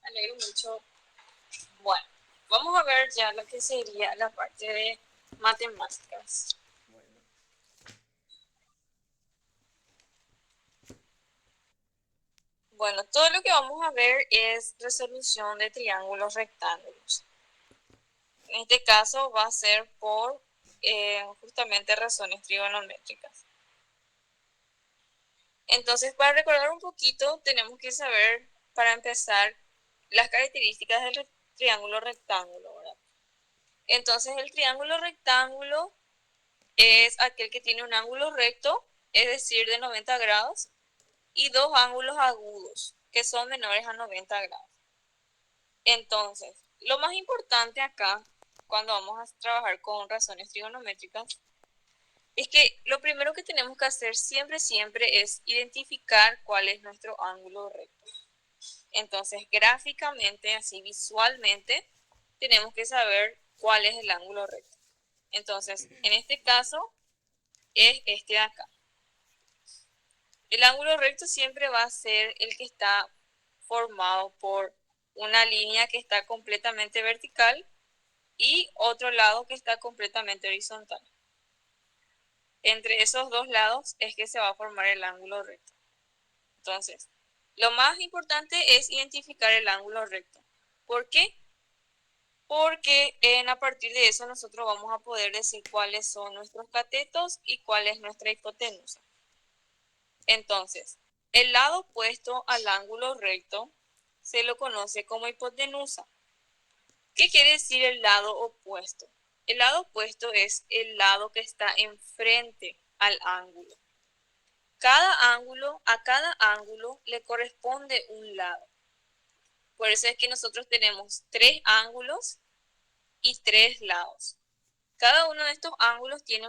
alegro mucho. Bueno, vamos a ver ya lo que sería la parte de matemáticas. Bueno, Bueno, todo lo que vamos a ver es resolución de triángulos rectángulos. En este caso va a ser por justamente razones trigonométricas. Entonces, para recordar un poquito, tenemos que saber, para empezar, las características del triángulo rectángulo, ¿verdad? Entonces, el triángulo rectángulo es aquel que tiene un ángulo recto, es decir, de 90 grados, y dos ángulos agudos, que son menores a 90 grados. Entonces, lo más importante acá, cuando vamos a trabajar con razones trigonométricas, es que lo primero que tenemos que hacer siempre es identificar cuál es nuestro ángulo recto. Entonces, gráficamente, así visualmente, tenemos que saber cuál es el ángulo recto. Entonces, en este caso, es este de acá. El ángulo recto siempre va a ser el que está formado por una línea que está completamente vertical y otro lado que está completamente horizontal. Entre esos dos lados es que se va a formar el ángulo recto. Entonces, lo más importante es identificar el ángulo recto. ¿Por qué? Porque a partir de eso nosotros vamos a poder decir cuáles son nuestros catetos y cuál es nuestra hipotenusa. Entonces, el lado opuesto al ángulo recto se lo conoce como hipotenusa. ¿Qué quiere decir el lado opuesto? El lado opuesto es el lado que está enfrente al ángulo. A cada ángulo le corresponde un lado. Por eso es que nosotros tenemos tres ángulos y tres lados. Cada uno de estos ángulos tiene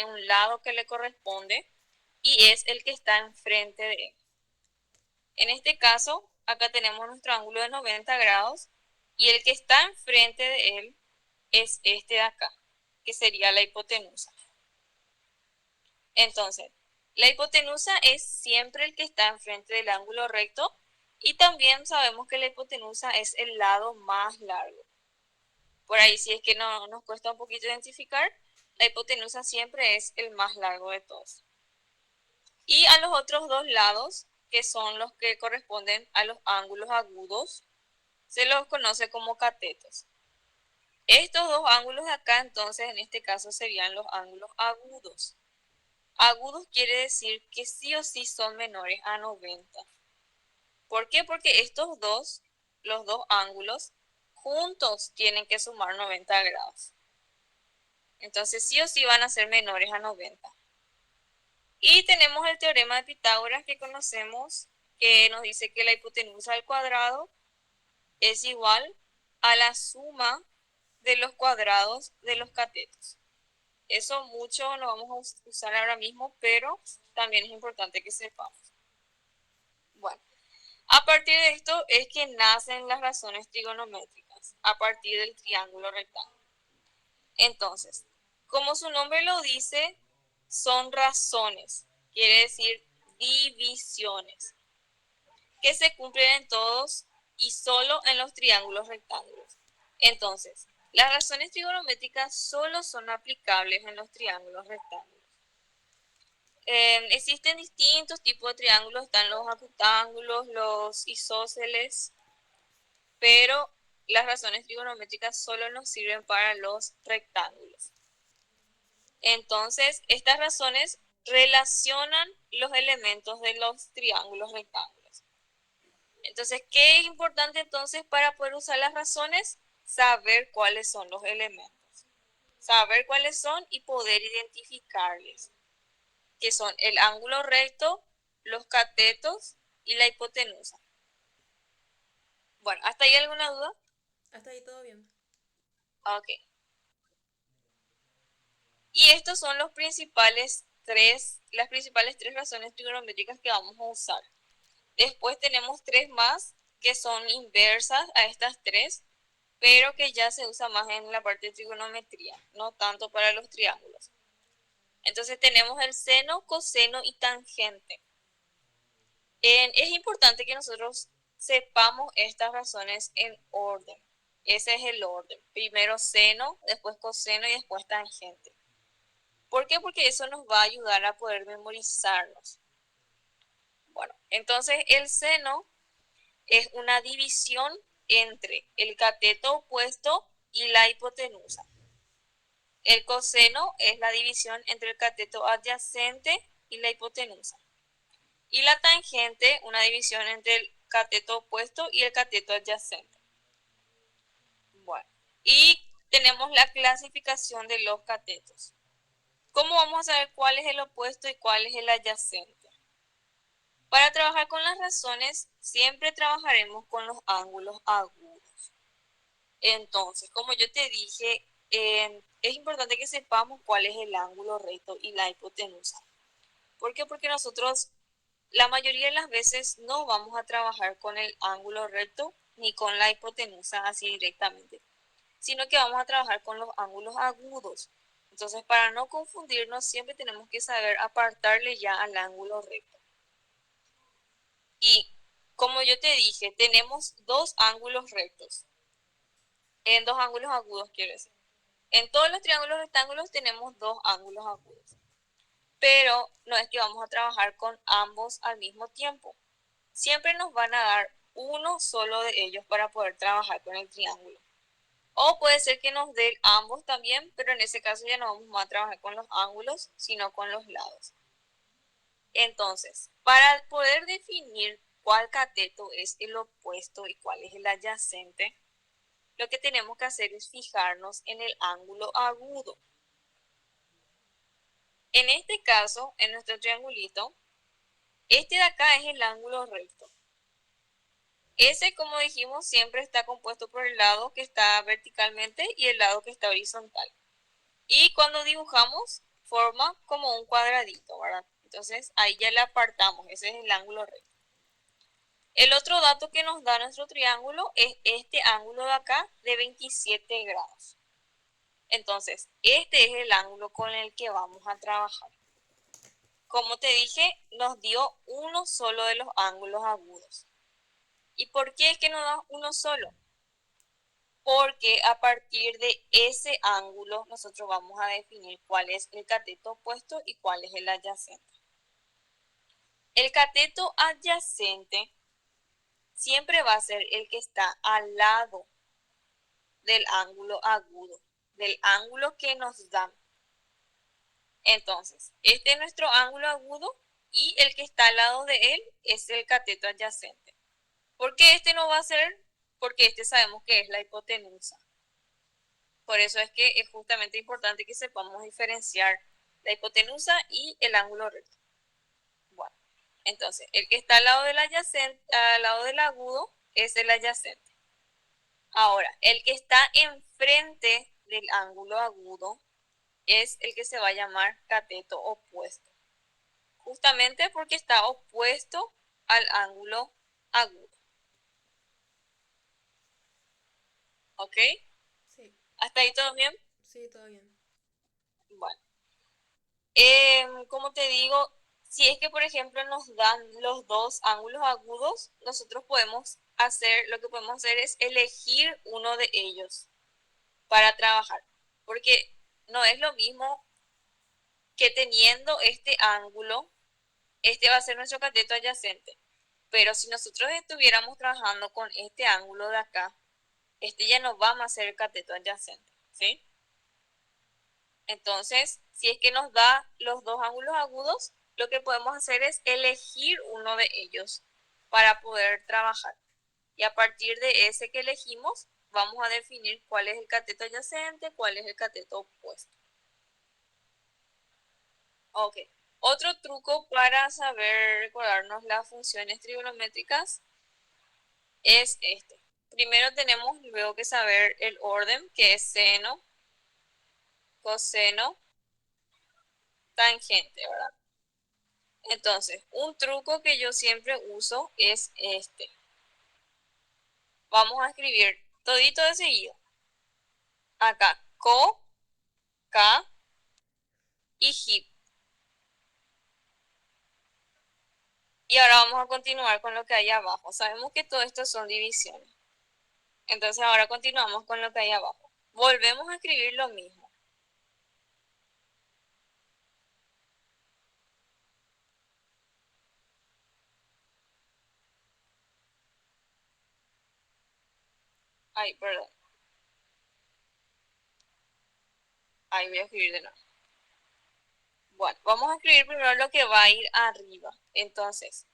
un lado que le corresponde y es el que está enfrente de él. En este caso, acá tenemos nuestro ángulo de 90 grados y el que está enfrente de él es este de acá, que sería la hipotenusa. Entonces, la hipotenusa es siempre el que está enfrente del ángulo recto y también sabemos que la hipotenusa es el lado más largo. Por ahí, si es que no nos cuesta un poquito identificar, la hipotenusa siempre es el más largo de todos. Y a los otros dos lados, que son los que corresponden a los ángulos agudos, se los conoce como catetos. Estos dos ángulos de acá, entonces, en este caso serían los ángulos agudos. Agudos quiere decir que sí o sí son menores a 90. ¿Por qué? Porque los dos ángulos, juntos tienen que sumar 90 grados. Entonces sí o sí van a ser menores a 90. Y tenemos el teorema de Pitágoras que conocemos, que nos dice que la hipotenusa al cuadrado es igual a la suma de los cuadrados de los catetos. Eso mucho no vamos a usar ahora mismo, pero también es importante que sepamos. Bueno, a partir de esto es que nacen las razones trigonométricas, a partir del triángulo rectángulo. Entonces, como su nombre lo dice, son razones, quiere decir divisiones, que se cumplen en todos y solo en los triángulos rectángulos. Entonces, las razones trigonométricas solo son aplicables en los triángulos rectángulos. Existen distintos tipos de triángulos, están los acutángulos, los isósceles, pero las razones trigonométricas solo nos sirven para los rectángulos. Entonces, estas razones relacionan los elementos de los triángulos rectángulos. Entonces, ¿qué es importante entonces para poder usar las razones? Saber cuáles son los elementos. Saber cuáles son y poder identificarles, que son el ángulo recto, los catetos y la hipotenusa. Bueno, ¿hasta ahí alguna duda? hasta ahí todo bien. Ok. Y estos son las principales tres razones trigonométricas que vamos a usar. Después tenemos tres más que son inversas a estas tres, pero que ya se usa más en la parte de trigonometría, no tanto para los triángulos. Entonces tenemos el seno, coseno y tangente. Es importante que nosotros sepamos estas razones en orden. Ese es el orden. Primero seno, después coseno y después tangente. ¿Por qué? Porque eso nos va a ayudar a poder memorizarnos. Bueno, entonces el seno es una división entre el cateto opuesto y la hipotenusa. El coseno es la división entre el cateto adyacente y la hipotenusa. Y la tangente, una división entre el cateto opuesto y el cateto adyacente. Bueno, y tenemos la clasificación de los catetos. ¿Cómo vamos a saber cuál es el opuesto y cuál es el adyacente? Para trabajar con las razones, siempre trabajaremos con los ángulos agudos. Entonces, como yo te dije, es importante que sepamos cuál es el ángulo recto y la hipotenusa. ¿Por qué? Porque nosotros la mayoría de las veces no vamos a trabajar con el ángulo recto ni con la hipotenusa así directamente, sino que vamos a trabajar con los ángulos agudos. Entonces, para no confundirnos, siempre tenemos que saber apartarle ya al ángulo recto. Y como yo te dije, tenemos dos ángulos rectos. En dos ángulos agudos, quiero decir. En todos los triángulos rectángulos tenemos dos ángulos agudos. Pero no es que vamos a trabajar con ambos al mismo tiempo. Siempre nos van a dar uno solo de ellos para poder trabajar con el triángulo. O puede ser que nos den ambos también, pero en ese caso ya no vamos a trabajar con los ángulos, sino con los lados. Entonces, para poder definir cuál cateto es el opuesto y cuál es el adyacente, lo que tenemos que hacer es fijarnos en el ángulo agudo. En este caso, en nuestro triangulito, este de acá es el ángulo recto. Ese, como dijimos, siempre está compuesto por el lado que está verticalmente y el lado que está horizontal. Y cuando dibujamos, forma como un cuadradito, ¿verdad? Entonces, ahí ya le apartamos, ese es el ángulo recto. El otro dato que nos da nuestro triángulo es este ángulo de acá de 27 grados. Entonces, este es el ángulo con el que vamos a trabajar. Como te dije, nos dio uno solo de los ángulos agudos. ¿Y por qué es que nos da uno solo? Porque a partir de ese ángulo nosotros vamos a definir cuál es el cateto opuesto y cuál es el adyacente. El cateto adyacente siempre va a ser el que está al lado del ángulo agudo, del ángulo que nos dan. Entonces, este es nuestro ángulo agudo y el que está al lado de él es el cateto adyacente. ¿Por qué este no va a ser? Porque este sabemos que es la hipotenusa. Por eso es que es justamente importante que sepamos diferenciar la hipotenusa y el ángulo recto. Bueno, entonces, el que está al lado del adyacente, al lado del agudo, es el adyacente. Ahora, el que está enfrente del ángulo agudo es el que se va a llamar cateto opuesto. Justamente porque está opuesto al ángulo agudo. ¿Ok? Sí, ¿Hasta ahí todo bien? sí, todo bien. Bueno. Como te digo, si es que por ejemplo nos dan los dos ángulos agudos, nosotros podemos hacer, lo que podemos hacer es elegir uno de ellos para trabajar. Porque no es lo mismo que teniendo este ángulo, este va a ser nuestro cateto adyacente. Pero si nosotros estuviéramos trabajando con este ángulo de acá, este ya no va a ser el cateto adyacente, ¿sí? Entonces, si es que nos da los dos ángulos agudos, lo que podemos hacer es elegir uno de ellos para poder trabajar. Y a partir de ese que elegimos, vamos a definir cuál es el cateto adyacente, cuál es el cateto opuesto. Ok. Otro truco para saber recordarnos las funciones trigonométricas es este. Primero tenemos luego que saber el orden, que es seno, coseno, tangente, ¿verdad? Entonces, un truco que yo siempre uso es este. Vamos a escribir todito de seguido. Acá, co, ca y hip. Y ahora vamos a continuar con lo que hay abajo. Sabemos que todo esto son divisiones. Entonces ahora continuamos con lo que hay abajo. Volvemos a escribir lo mismo. Ay, perdón. Ahí voy a escribir de nuevo. Bueno, vamos a escribir primero lo que va a ir arriba. Entonces,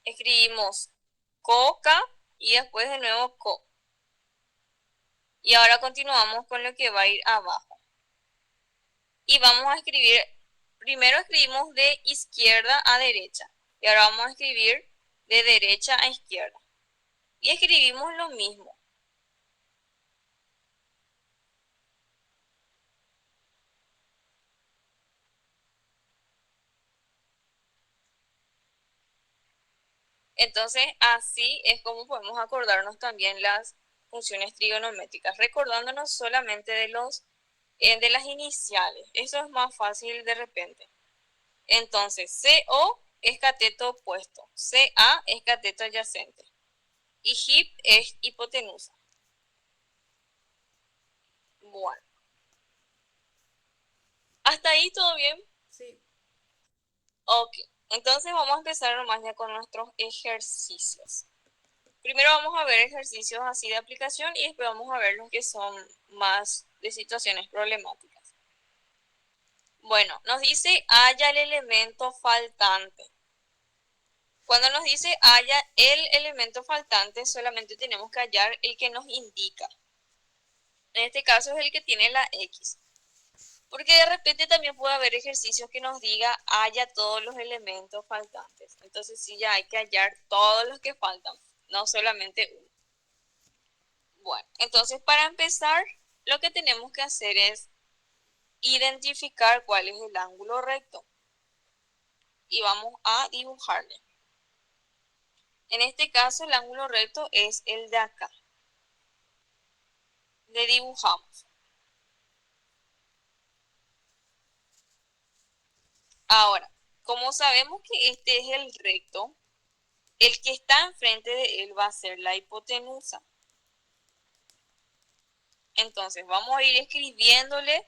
escribimos coca y después de nuevo co. Y ahora continuamos con lo que va a ir abajo. Y vamos a escribir, primero escribimos de izquierda a derecha. Y ahora vamos a escribir de derecha a izquierda. Y escribimos lo mismo. Entonces, así es como podemos acordarnos también las funciones trigonométricas, recordándonos solamente de las iniciales. Eso es más fácil de repente. Entonces, CO es cateto opuesto, CA es cateto adyacente y HIP es hipotenusa. Bueno, ¿hasta ahí todo bien? Sí. Ok, entonces vamos a empezar nomás ya con nuestros ejercicios. Primero vamos a ver ejercicios así de aplicación y después vamos a ver los que son más de situaciones problemáticas. Bueno, nos dice halla el elemento faltante. Cuando nos dice halla el elemento faltante, solamente tenemos que hallar el que nos indica. En este caso es el que tiene la X. Porque de repente también puede haber ejercicios que nos diga halla todos los elementos faltantes. Entonces sí, ya hay que hallar todos los que faltan, no solamente uno. Bueno, entonces para empezar, lo que tenemos que hacer es identificar cuál es el ángulo recto. Y vamos a dibujarle. En este caso, el ángulo recto es el de acá. Le dibujamos. Ahora, como sabemos que este es el recto, el que está enfrente de él va a ser la hipotenusa. Entonces, vamos a ir escribiéndole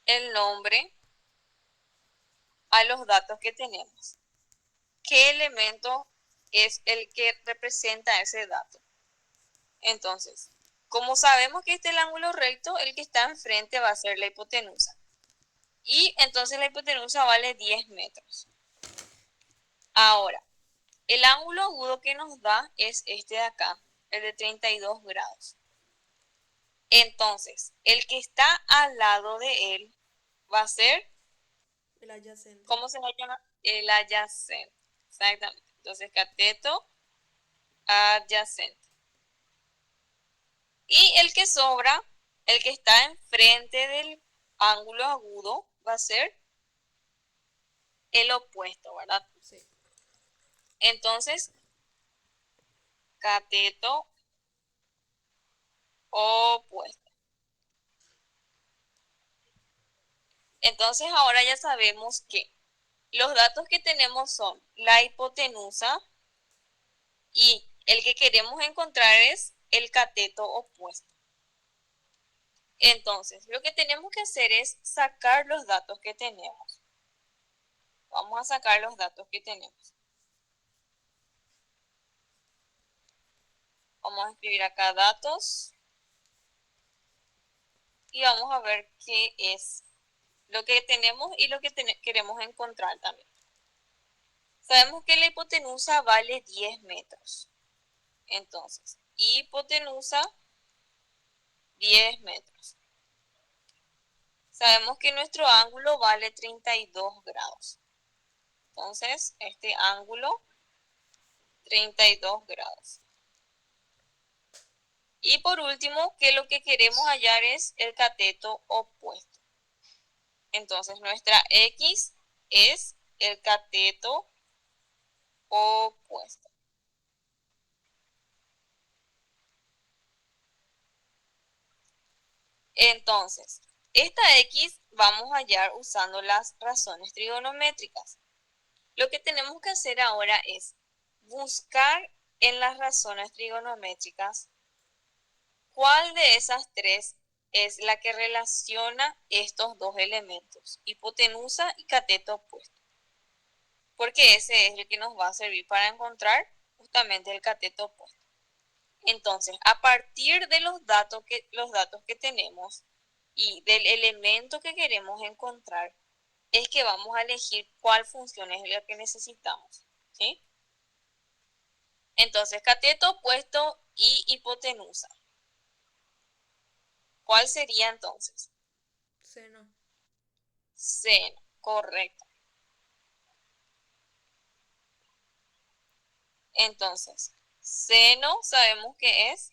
el nombre a los datos que tenemos. ¿Qué elemento es el que representa ese dato? Entonces, como sabemos que este es el ángulo recto, el que está enfrente va a ser la hipotenusa. Y entonces la hipotenusa vale 10 metros. Ahora, el ángulo agudo que nos da es este de acá, el de 32 grados. Entonces, el que está al lado de él va a ser, El adyacente. ¿cómo se va a llamar? El adyacente. Exactamente. Entonces, cateto adyacente. Y el que sobra, el que está enfrente del ángulo agudo, va a ser el opuesto, ¿verdad? Sí. Entonces, cateto opuesto. Entonces, ahora ya sabemos que los datos que tenemos son la hipotenusa y el que queremos encontrar es el cateto opuesto. Entonces, lo que tenemos que hacer es sacar los datos que tenemos. Vamos a sacar los datos que tenemos. Vamos a escribir acá datos y vamos a ver qué es lo que tenemos y lo que queremos encontrar también. Sabemos que la hipotenusa vale 10 metros. Entonces, hipotenusa 10 metros. Sabemos que nuestro ángulo vale 32 grados. Entonces, este ángulo, 32 grados. Y por último, que lo que queremos hallar es el cateto opuesto. Entonces, nuestra X es el cateto opuesto. Entonces, Esta x vamos a hallar usando las razones trigonométricas. Lo que tenemos que hacer ahora es buscar en las razones trigonométricas cuál de esas tres es la que relaciona estos dos elementos, hipotenusa y cateto opuesto. Porque ese es el que nos va a servir para encontrar justamente el cateto opuesto. Entonces, a partir de los datos que tenemos y del elemento que queremos encontrar, es que vamos a elegir cuál función es la que necesitamos, ¿sí? Entonces, cateto opuesto y hipotenusa. ¿Cuál sería entonces? Seno. Seno, correcto. Entonces, seno sabemos que es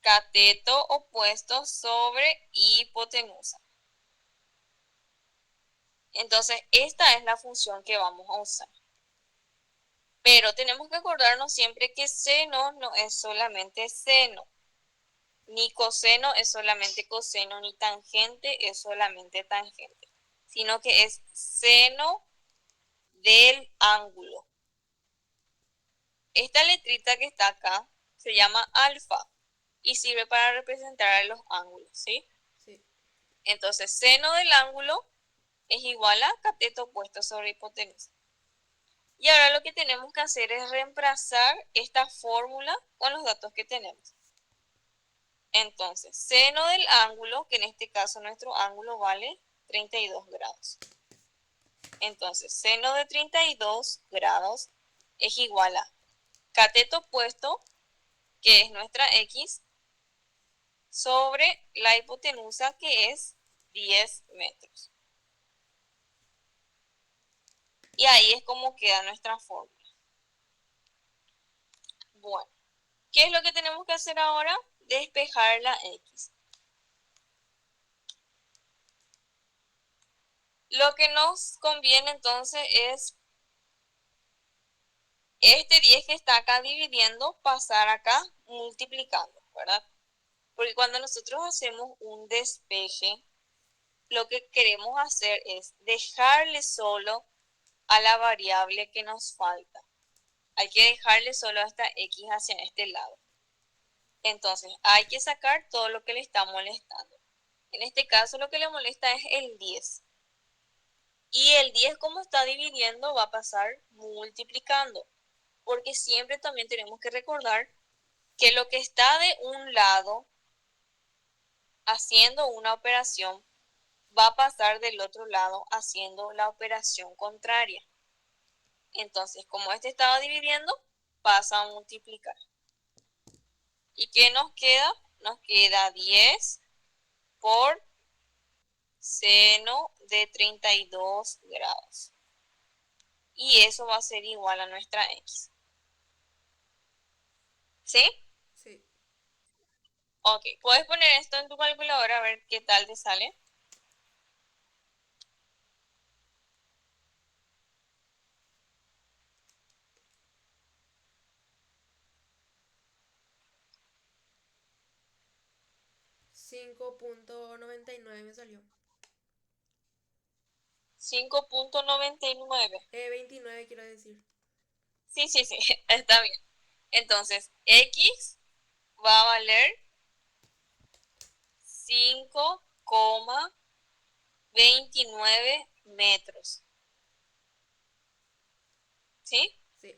cateto opuesto sobre hipotenusa. Entonces, esta es la función que vamos a usar. Pero tenemos que acordarnos siempre que seno no es solamente seno, ni coseno es solamente coseno, ni tangente es solamente tangente, sino que es seno del ángulo. Esta letrita que está acá se llama alfa y sirve para representar a los ángulos, ¿sí? Sí. Entonces, seno del ángulo es igual a cateto opuesto sobre hipotenusa. Y ahora lo que tenemos que hacer es reemplazar esta fórmula con los datos que tenemos. Entonces, seno del ángulo, que en este caso nuestro ángulo vale 32 grados. Entonces, seno de 32 grados es igual a cateto opuesto, que es nuestra x, sobre la hipotenusa, que es 10 metros. Y ahí es como queda nuestra fórmula. Bueno, ¿qué es lo que tenemos que hacer ahora? Despejar la x. Lo que nos conviene entonces es este 10 que está acá dividiendo, pasar acá multiplicando, ¿verdad? Porque cuando nosotros hacemos un despeje, lo que queremos hacer es dejarle solo a la variable que nos falta. Hay que dejarle solo a esta x hacia este lado. Entonces, hay que sacar todo lo que le está molestando. En este caso, lo que le molesta es el 10. Y el 10, como está dividiendo, va a pasar multiplicando. Porque siempre también tenemos que recordar que lo que está de un lado haciendo una operación va a pasar del otro lado haciendo la operación contraria. Entonces, como este estaba dividiendo, pasa a multiplicar. ¿Y qué nos queda? Nos queda 10 por seno de 32 grados. Y eso va a ser igual a nuestra x. ¿Sí? Sí. Ok, puedes poner esto en tu calculadora a ver qué tal te sale. 5.99 me salió. 5.99. 29 quiero decir. Sí, sí, sí, está bien. Entonces, x va a valer 5,29 metros. ¿Sí? Sí.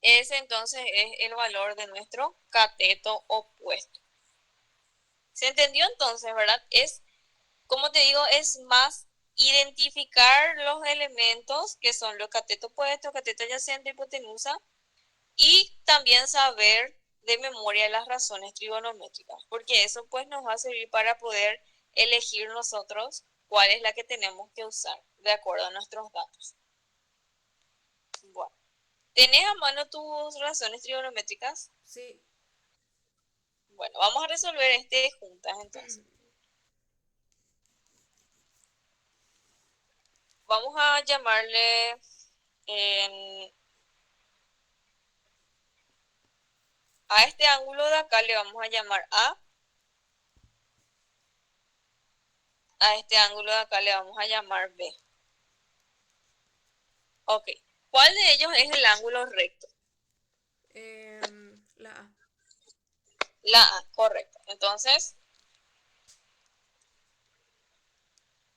Ese entonces es el valor de nuestro cateto opuesto. ¿Se entendió entonces, verdad? Es, como te digo, es más identificar los elementos que son los cateto opuesto, cateto adyacente, hipotenusa, y también saber de memoria las razones trigonométricas, porque eso pues nos va a servir para poder elegir nosotros cuál es la que tenemos que usar de acuerdo a nuestros datos. Bueno, ¿tenés a mano tus razones trigonométricas? Sí. Bueno, vamos a resolver este juntas entonces. Vamos a llamarle a este ángulo de acá le vamos a llamar A A este ángulo de acá le vamos a llamar B. Ok. ¿Cuál de ellos es el ángulo recto? La A. La A, correcto. Entonces,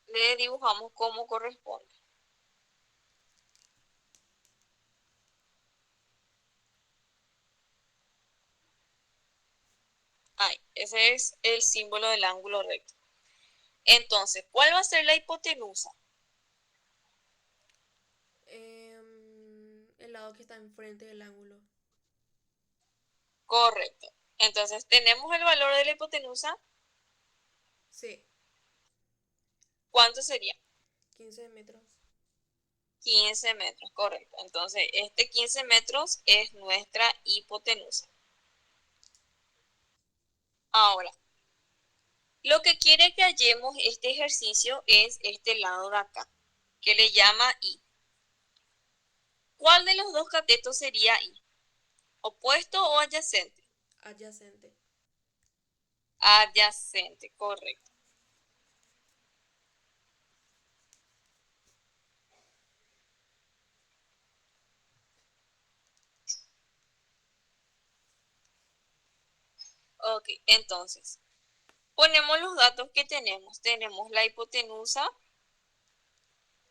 le dibujamos como corresponde. Ahí, ese es el símbolo del ángulo recto. Entonces, ¿cuál va a ser la hipotenusa? El lado que está enfrente del ángulo. Correcto. Entonces, tenemos el valor de la hipotenusa. Sí, ¿Cuánto sería? 15 metros. 15 metros, correcto. Entonces, este 15 metros es nuestra hipotenusa. Ahora, lo que quiere que hallemos este ejercicio es este lado de acá, que le llama I. ¿Cuál de los dos catetos sería I? ¿Opuesto o adyacente? Adyacente. Adyacente, correcto. Ok, entonces, ponemos los datos que tenemos. Tenemos la hipotenusa,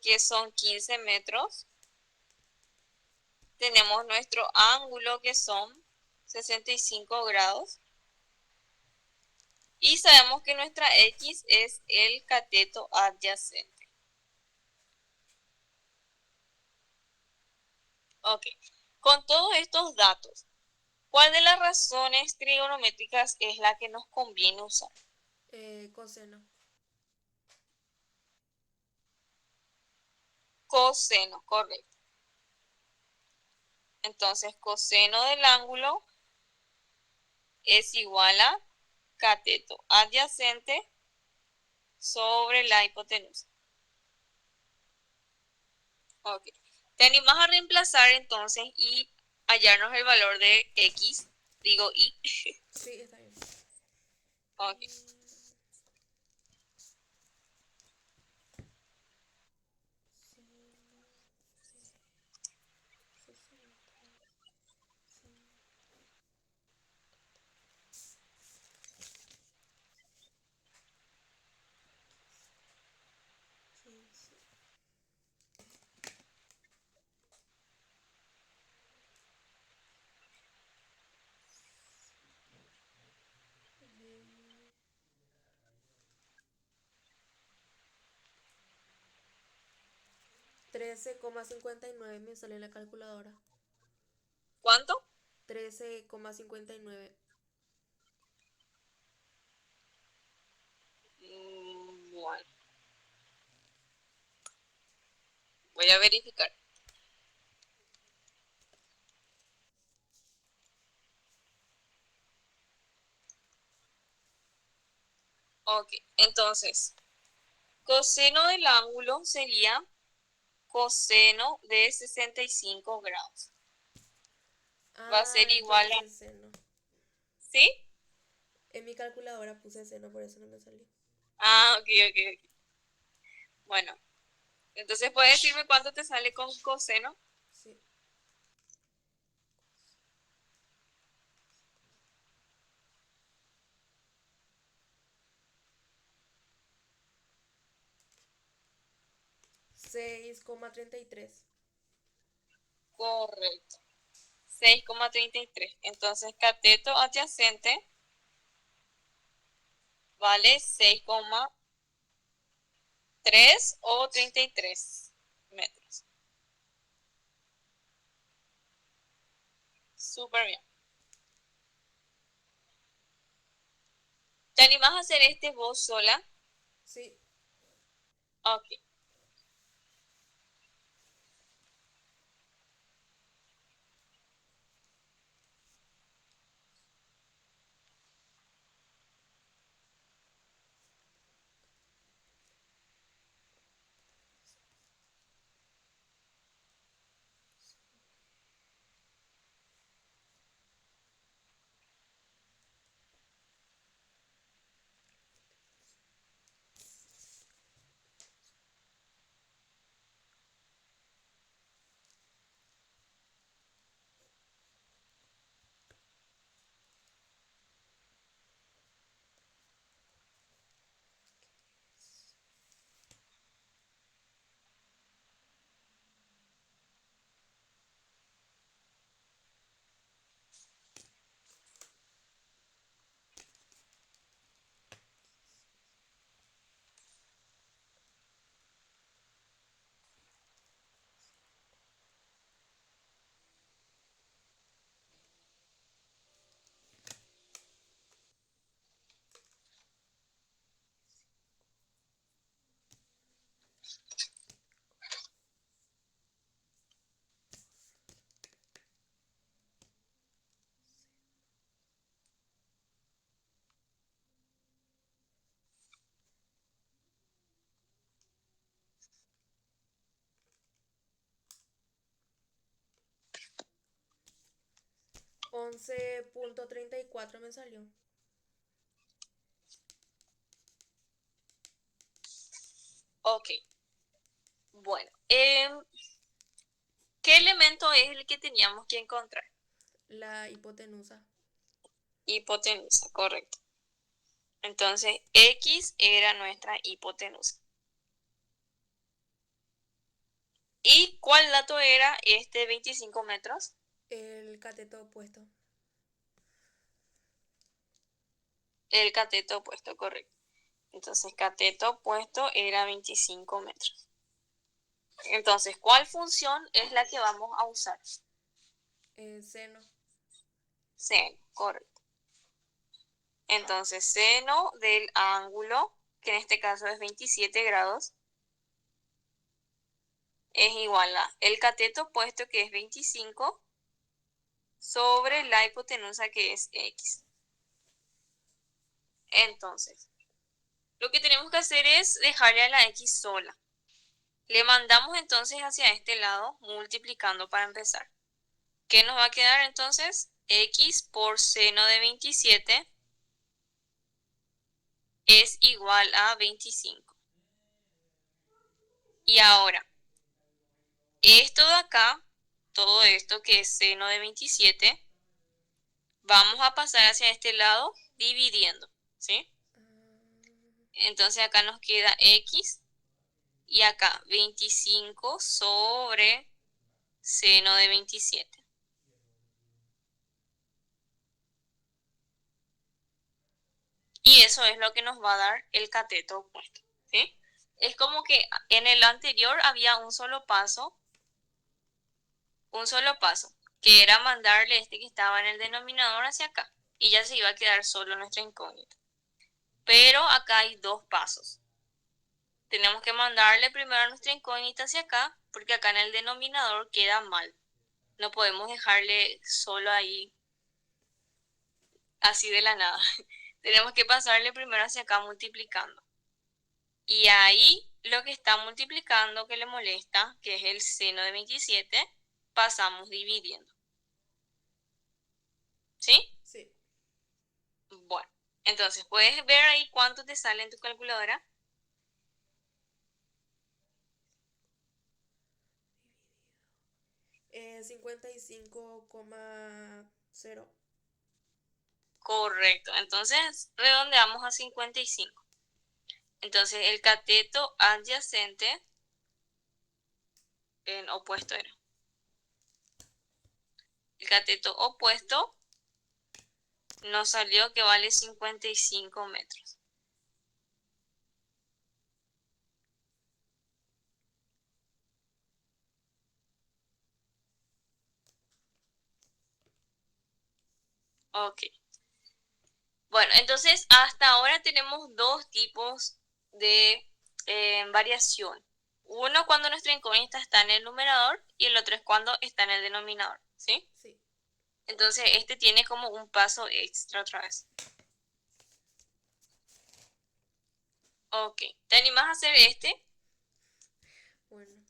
que son 15 metros. Tenemos nuestro ángulo, que son 65 grados. Y sabemos que nuestra X es el cateto adyacente. Ok, con todos estos datos, ¿cuál de las razones trigonométricas es la que nos conviene usar? Coseno. Coseno, correcto. Entonces, coseno del ángulo es igual a cateto adyacente sobre la hipotenusa. Ok. ¿Te animas a reemplazar entonces y hallarnos el valor de X? Digo Y. Sí, está bien. Ok. Trece coma cincuenta y nueve me sale en la calculadora. ¿Cuánto? 13,59. Bueno, voy a verificar. Ok, entonces, coseno del ángulo sería coseno de 65 grados. Va a ser Ah, yo igual a... puse seno. ¿Sí? En mi calculadora puse seno, por eso no me salió. Ah, ok, ok, ok. Bueno, entonces puedes decirme cuánto te sale con coseno. Sí. 6,33. Correcto. 6,33. Entonces, cateto adyacente vale 6,3 o 33 metros. Súper bien. ¿Te animás a hacer este vos sola? Sí. Ok. 11,34 me salió. Ok, bueno. ¿Qué elemento es el que teníamos que encontrar? La hipotenusa. Hipotenusa, correcto. Entonces, X era nuestra hipotenusa. ¿Y cuál dato era este 25 metros? El cateto opuesto. El cateto opuesto, correcto. Entonces, cateto opuesto era 25 metros. Entonces, ¿cuál función es la que vamos a usar? Seno. Seno, correcto. Entonces, seno del ángulo, que en este caso es 27 grados, es igual a el cateto opuesto, que es 25, sobre la hipotenusa, que es X. Entonces, lo que tenemos que hacer es dejarle a la X sola. Le mandamos entonces hacia este lado, multiplicando para empezar. ¿Qué nos va a quedar entonces? X por seno de 27 es igual a 25. Y ahora, esto de acá, todo esto que es seno de 27, vamos a pasar hacia este lado dividiendo, ¿sí? Entonces acá nos queda X y acá 25 sobre seno de 27. Y eso es lo que nos va a dar el cateto opuesto, ¿sí? Es como que en el anterior había un solo paso, que era mandarle este que estaba en el denominador hacia acá, y ya se iba a quedar solo nuestra incógnita. Pero acá hay dos pasos. Tenemos que mandarle primero nuestra incógnita hacia acá, porque acá en el denominador queda mal. No podemos dejarle solo ahí, así de la nada. Tenemos que pasarle primero hacia acá multiplicando. Y ahí lo que está multiplicando que le molesta, que es el seno de 27, pasamos dividiendo. ¿Sí? Sí. Bueno, entonces puedes ver ahí cuánto te sale en tu calculadora. 55,0. Correcto, entonces redondeamos a 55. Entonces el cateto adyacente, en opuesto era. El cateto opuesto nos salió que vale 55 metros. Ok. Bueno, entonces hasta ahora tenemos dos tipos de variación. Uno cuando nuestra incógnita está en el numerador y el otro es cuando está en el denominador, ¿sí? Sí. Entonces este tiene como un paso extra otra vez. Ok, ¿te animas a hacer este? Bueno.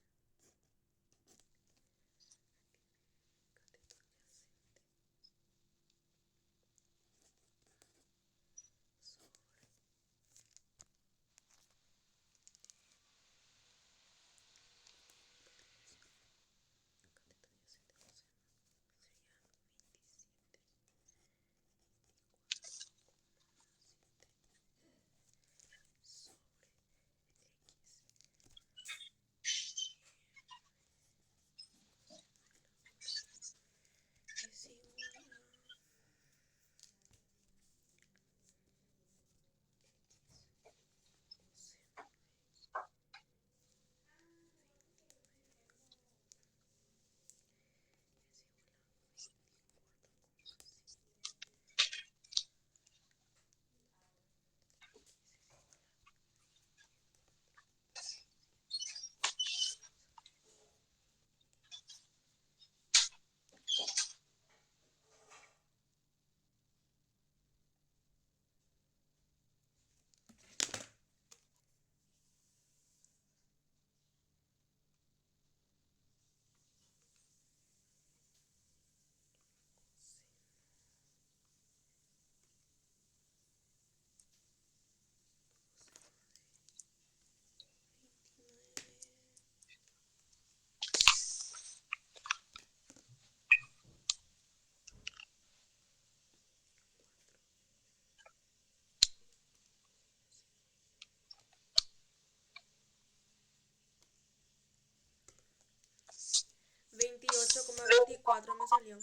28,24 me salió.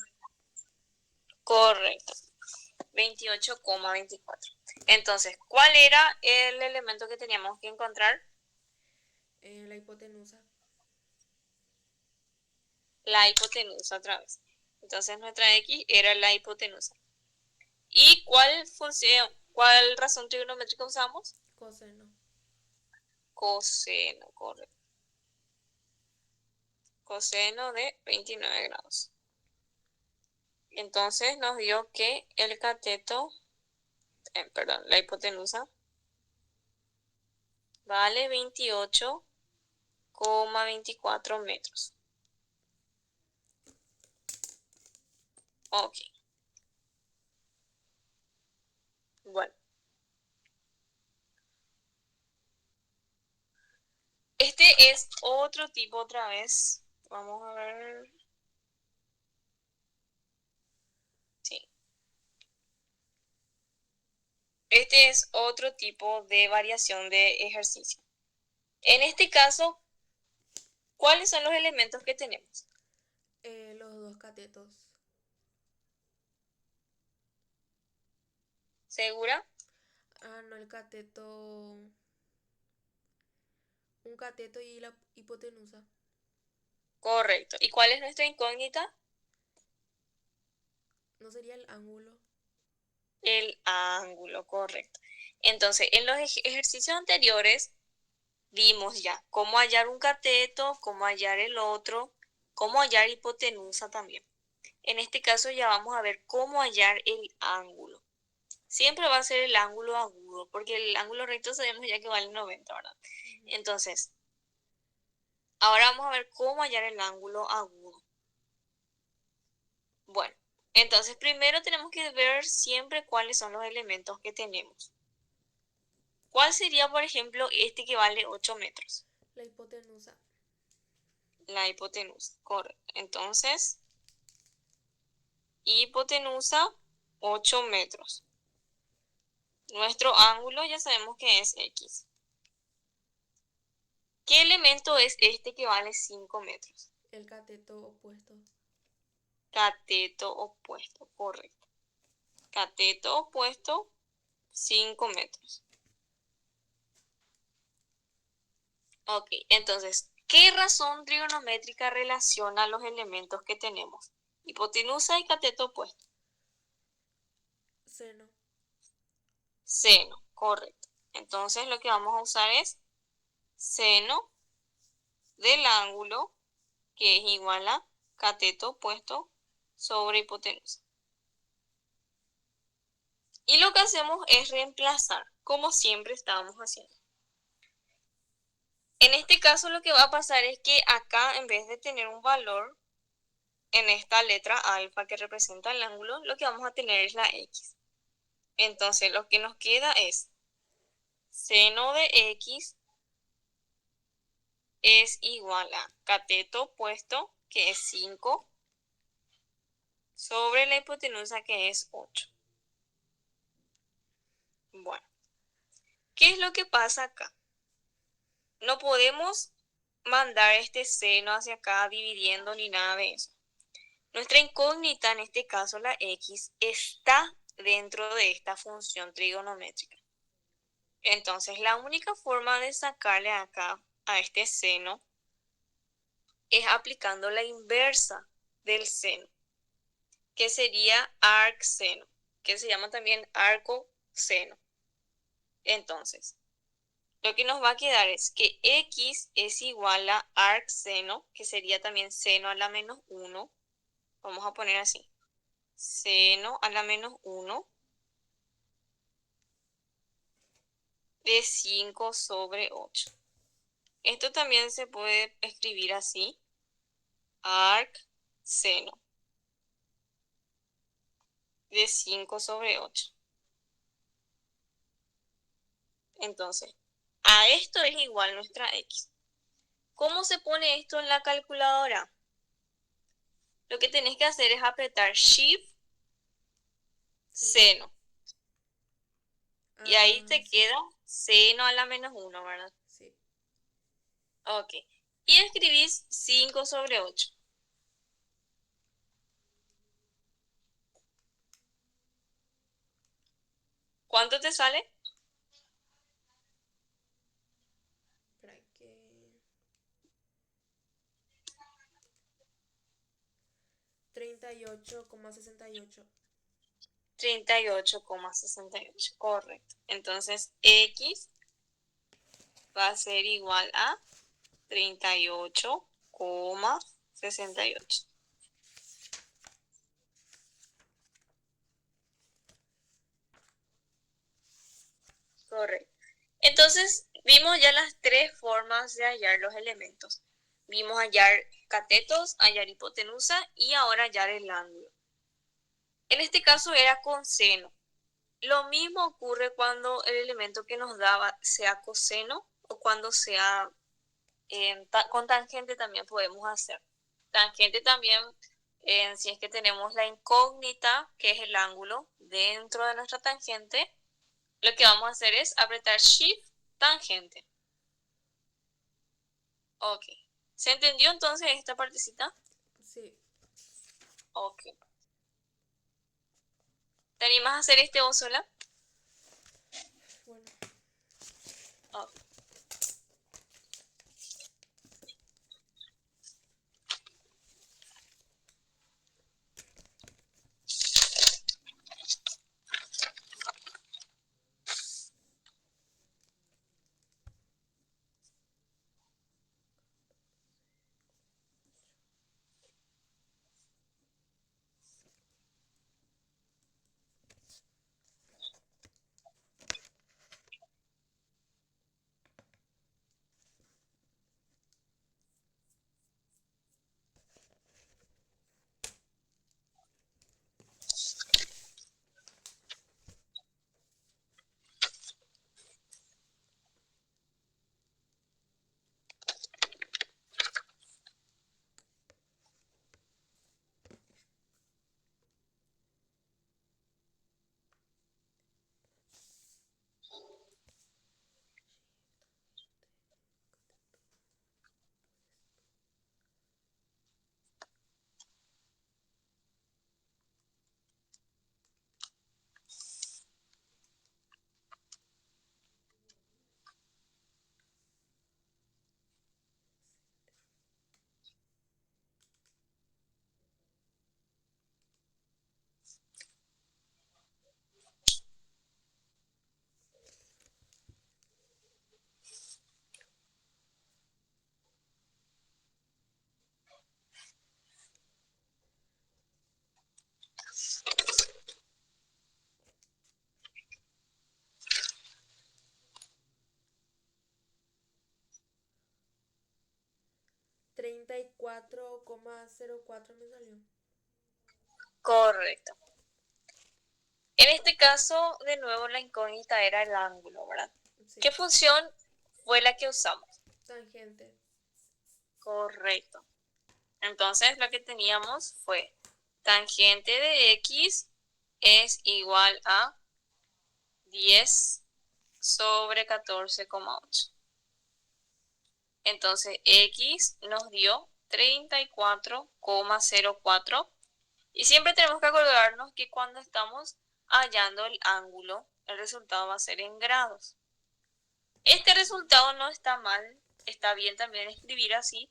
Correcto. 28,24. Entonces, ¿cuál era el elemento que teníamos que encontrar? La hipotenusa. La hipotenusa otra vez. Entonces, nuestra X era la hipotenusa. ¿Y cuál razón trigonométrica usamos? Coseno. Coseno, correcto. Coseno de 29 grados. Entonces nos dio que el cateto, la hipotenusa, vale 28,24 metros. Ok. Bueno. Este es otro tipo otra vez. Vamos a ver. Sí. Este es otro tipo de variación de ejercicio. En este caso, ¿cuáles son los elementos que tenemos? Los dos catetos. ¿Segura? No, el cateto. Un cateto y la hipotenusa. Correcto. ¿Y cuál es nuestra incógnita? ¿No sería el ángulo? El ángulo, correcto. Entonces, en los ejercicios anteriores vimos ya cómo hallar un cateto, cómo hallar el otro, cómo hallar hipotenusa también. En este caso ya vamos a ver cómo hallar el ángulo. Siempre va a ser el ángulo agudo, porque el ángulo recto sabemos ya que vale 90, ¿verdad? Entonces, ahora vamos a ver cómo hallar el ángulo agudo. Bueno, entonces primero tenemos que ver siempre cuáles son los elementos que tenemos. ¿Cuál sería, por ejemplo, este que vale 8 metros? La hipotenusa. La hipotenusa, correcto. Entonces, hipotenusa, 8 metros. Nuestro ángulo ya sabemos que es X. ¿Qué elemento es este que vale 5 metros? El cateto opuesto. Cateto opuesto, correcto. Cateto opuesto, 5 metros. Ok, entonces, ¿qué razón trigonométrica relaciona los elementos que tenemos? Hipotenusa y cateto opuesto. Seno. Seno, correcto. Entonces lo que vamos a usar es seno del ángulo, que es igual a cateto opuesto sobre hipotenusa. Y lo que hacemos es reemplazar, como siempre estábamos haciendo. En este caso lo que va a pasar es que acá, en vez de tener un valor en esta letra alfa que representa el ángulo, lo que vamos a tener es la X. Entonces lo que nos queda es seno de X es igual a cateto opuesto, que es 5, sobre la hipotenusa, que es 8. Bueno, ¿qué es lo que pasa acá? No podemos mandar este seno hacia acá dividiendo ni nada de eso. Nuestra incógnita, en este caso la X, está dentro de esta función trigonométrica. Entonces, la única forma de sacarle acá a este seno es aplicando la inversa del seno, que sería arcseno, que se llama también arcoseno. Entonces, lo que nos va a quedar es que X es igual a arcseno, que sería también seno a la menos 1. Vamos a poner así. Seno a la menos 1 de 5 sobre 8. Esto también se puede escribir así. Arcseno de 5 sobre 8. Entonces, a esto es igual nuestra X. ¿Cómo se pone esto en la calculadora? Lo que tenés que hacer es apretar Shift, Sí. seno. Y ahí te Sí. queda seno a la menos 1, ¿verdad? Sí. Ok. Y escribís 5 sobre 8. ¿Cuánto te sale? Espera que... 38,68. 38,68, correcto. Entonces, X va a ser igual a 38,68. Correcto. Entonces, vimos ya las tres formas de hallar los elementos. Vimos hallar catetos, hallar hipotenusa y ahora hallar el ángulo. En este caso era con seno. Lo mismo ocurre cuando el elemento que nos daba sea coseno o cuando sea con tangente también podemos hacer. Tangente también, si es que tenemos la incógnita, que es el ángulo, dentro de nuestra tangente, lo que vamos a hacer es apretar Shift tangente. Ok. ¿Se entendió entonces esta partecita? Sí, Ok. ¿Te animas a hacer este vos sola? bueno. Ok. Treinta y cuatro coma cero cuatro me salió. Correcto. En este caso, de nuevo, la incógnita era el ángulo, ¿verdad? Sí. ¿Qué función fue la que usamos? Tangente. Correcto. Entonces, lo que teníamos fue tangente de X es igual a 10 sobre 14,8. Entonces, X nos dio 34,04. Y siempre tenemos que acordarnos que cuando estamos hallando el ángulo, el resultado va a ser en grados. Este resultado no está mal, está bien también escribir así,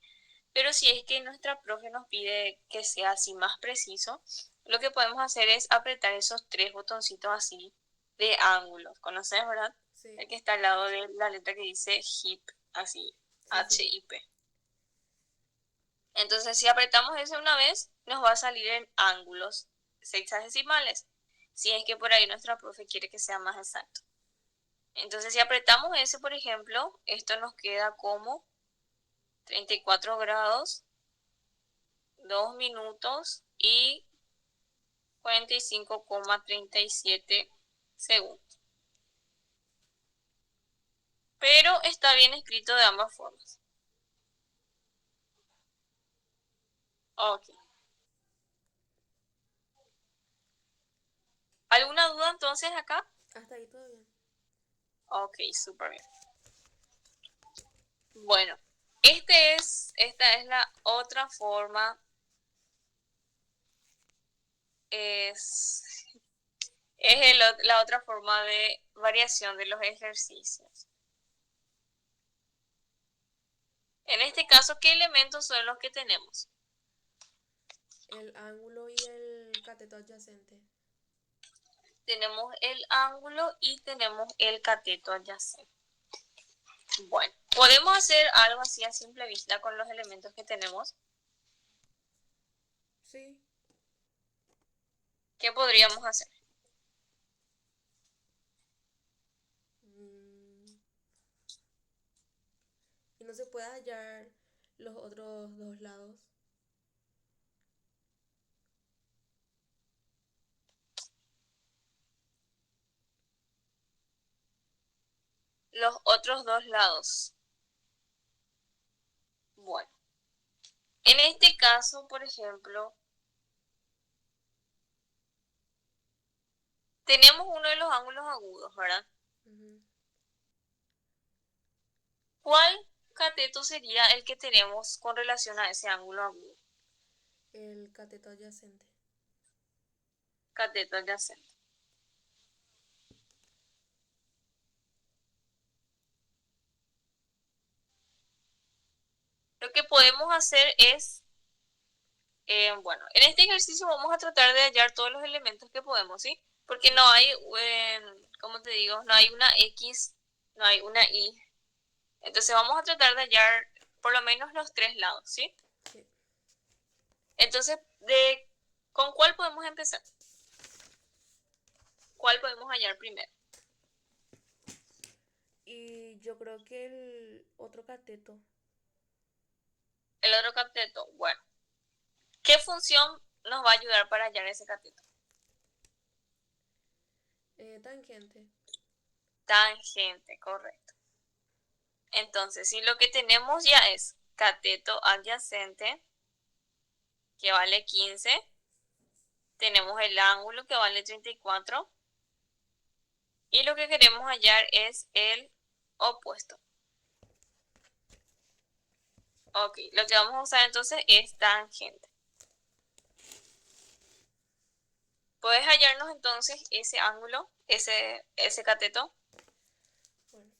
pero si es que nuestra profe nos pide que sea así más preciso, lo que podemos hacer es apretar esos tres botoncitos así de ángulos. ¿Conoces, verdad? Sí, El que está al lado de la letra que dice HIP, así, sí, sí. HIP. Entonces, si apretamos ese una vez, nos va a salir en ángulos sexagesimales, si es que por ahí nuestra profe quiere que sea más exacto. Entonces, si apretamos ese, por ejemplo, esto nos queda como 34 grados, 2 minutos y 45,37 segundos. Pero está bien escrito de ambas formas. Ok. ¿Alguna duda entonces acá? Hasta ahí todo bien. Ok, súper bien. Bueno, esta es la otra forma. Es Es la otra forma de variación de los ejercicios. En este caso, ¿qué elementos son los que tenemos? El ángulo y el cateto adyacente. Tenemos el ángulo y tenemos el cateto adyacente. Bueno, podemos hacer algo así a simple vista con los elementos que tenemos. Sí. ¿Qué podríamos hacer? Mm, y no se puede hallar los otros dos lados. Los otros dos lados. Bueno, en este caso, por ejemplo, tenemos uno de los ángulos agudos, ¿verdad? Ujú. ¿Cuál cateto sería el que tenemos con relación a ese ángulo agudo? El cateto adyacente. Cateto adyacente. Lo que podemos hacer es, bueno, en este ejercicio vamos a tratar de hallar todos los elementos que podemos, ¿sí? Porque Sí, no hay, ¿cómo te digo? No hay una X, no hay una Y. Entonces vamos a tratar de hallar por lo menos los tres lados, ¿sí? sí. Entonces, ¿con cuál podemos empezar? ¿Cuál podemos hallar primero? Y yo creo que el otro cateto. El otro cateto. Bueno, ¿qué función nos va a ayudar para hallar ese cateto? Tangente. Tangente, correcto. Entonces, si lo que tenemos ya es cateto adyacente, que vale 15, tenemos el ángulo que vale 34, y lo que queremos hallar es el opuesto. Ok, lo que vamos a usar entonces es tangente. ¿Puedes hallarnos entonces ese ángulo, ese cateto? Bueno,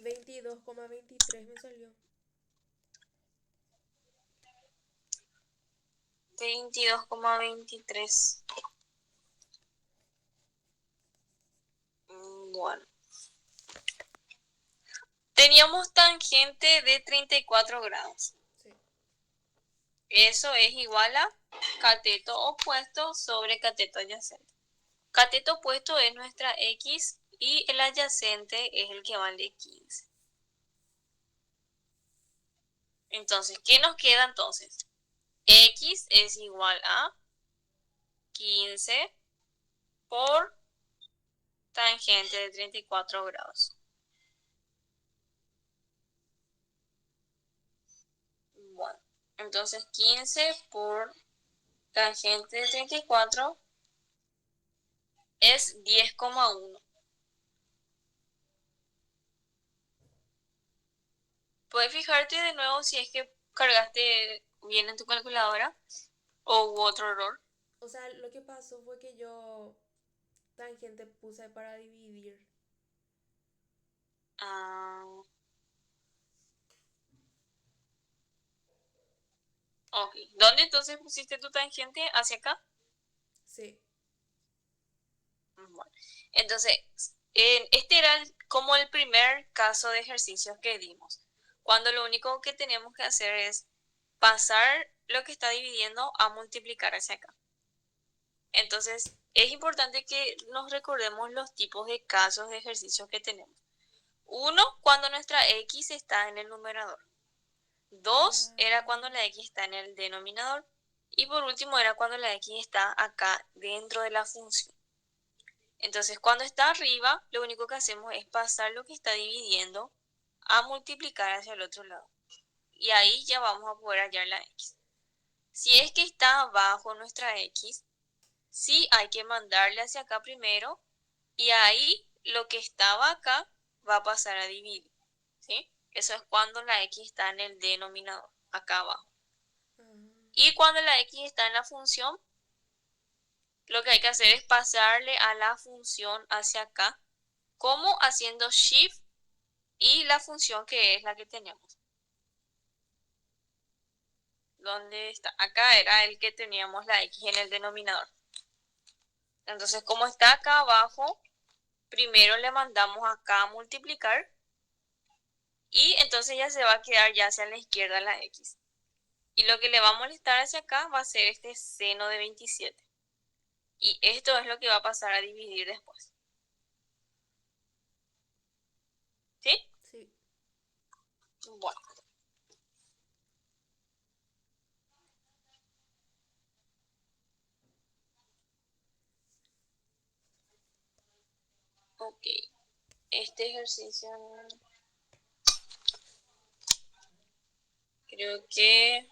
22,23 me salió. 22,23. Bueno. Teníamos tangente de 34 grados. Sí. Eso es igual a cateto opuesto sobre cateto adyacente. Cateto opuesto es nuestra X y el adyacente es el que vale 15. Entonces, ¿qué nos queda entonces? X es igual a 15 por tangente de 34 grados. Bueno, entonces 15 por tangente de 34 es 10,1. Puedes fijarte de nuevo si es que cargaste bien en tu calculadora o hubo otro error. O sea, lo que pasó fue que yo tangente puse para dividir. Ah, Ok. ¿Dónde entonces pusiste tu tangente? ¿Hacia acá? Sí. Bueno. Entonces, este era como el primer caso de ejercicios que dimos. Cuando lo único que tenemos que hacer es pasar lo que está dividiendo a multiplicar hacia acá. Entonces, es importante que nos recordemos los tipos de casos de ejercicios que tenemos. Uno, cuando nuestra x está en el numerador. Dos, era Ah, cuando la x está en el denominador. Y por último, era cuando la x está acá dentro de la función. Entonces, cuando está arriba, lo único que hacemos es pasar lo que está dividiendo a multiplicar hacia el otro lado. Y ahí ya vamos a poder hallar la x. Si es que está abajo nuestra x, sí hay que mandarle hacia acá primero y ahí lo que estaba acá va a pasar a dividir. ¿Sí? Eso es cuando la x está en el denominador, acá abajo. ah, Y cuando la x está en la función, lo que hay que hacer es pasarle a la función hacia acá, como haciendo shift y la función que es la que tenemos. ¿Dónde está? Acá era el que teníamos la x en el denominador. Entonces, como está acá abajo, primero le mandamos acá a multiplicar y entonces ya se va a quedar ya hacia la izquierda la x. Y lo que le va a molestar hacia acá va a ser este seno de 27. Y esto es lo que va a pasar a dividir después. ¿Sí? sí. Bueno, ok. Este ejercicio creo que...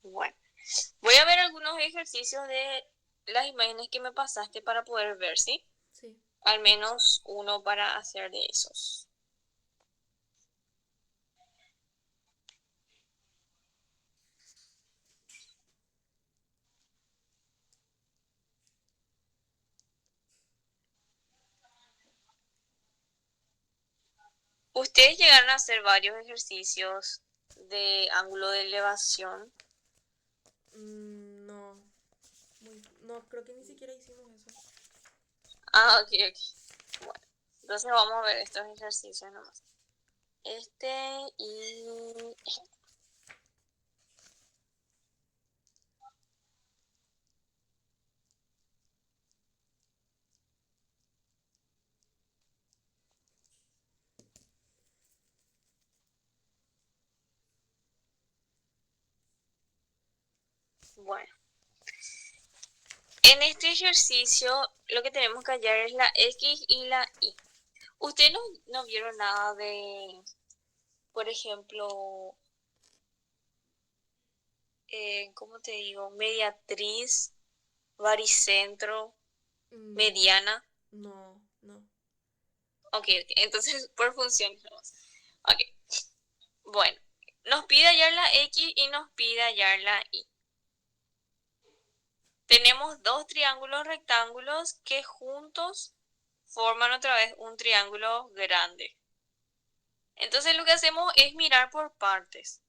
Bueno, voy a ver algunos ejercicios de las imágenes que me pasaste para poder ver, ¿sí? Sí. Al menos uno para hacer de esos. Ustedes llegaron a hacer varios ejercicios de ángulo de elevación. No. No, creo que ni siquiera hicimos eso. Ah, ok, ok. Bueno, entonces vamos a ver estos ejercicios nomás. Este y... Bueno, en este ejercicio lo que tenemos que hallar es la X y la Y. Ustedes no vieron nada de, por ejemplo, ¿cómo te digo? Mediatriz, baricentro, Mm, mediana. no, no. Ok, ok, entonces por funciones nomás. Ok, bueno, nos pide hallar la X y nos pide hallar la Y. Tenemos dos triángulos rectángulos que juntos forman otra vez un triángulo grande. Entonces lo que hacemos es mirar por partes.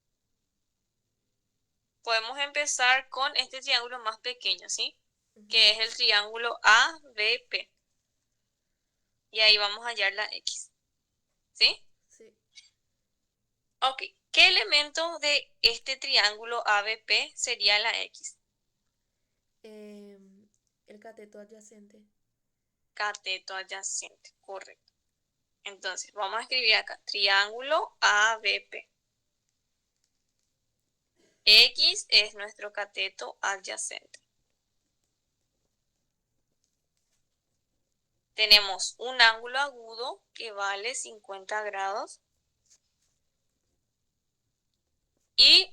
Podemos empezar con este triángulo más pequeño, ¿sí? Ujú. Que es el triángulo ABP. Y ahí vamos a hallar la X, ¿sí? Sí. Ok, ¿qué elemento de este triángulo ABP sería la X? El cateto adyacente. Cateto adyacente, correcto. Entonces, vamos a escribir acá, triángulo ABP. X es nuestro cateto adyacente. Tenemos un ángulo agudo que vale 50 grados y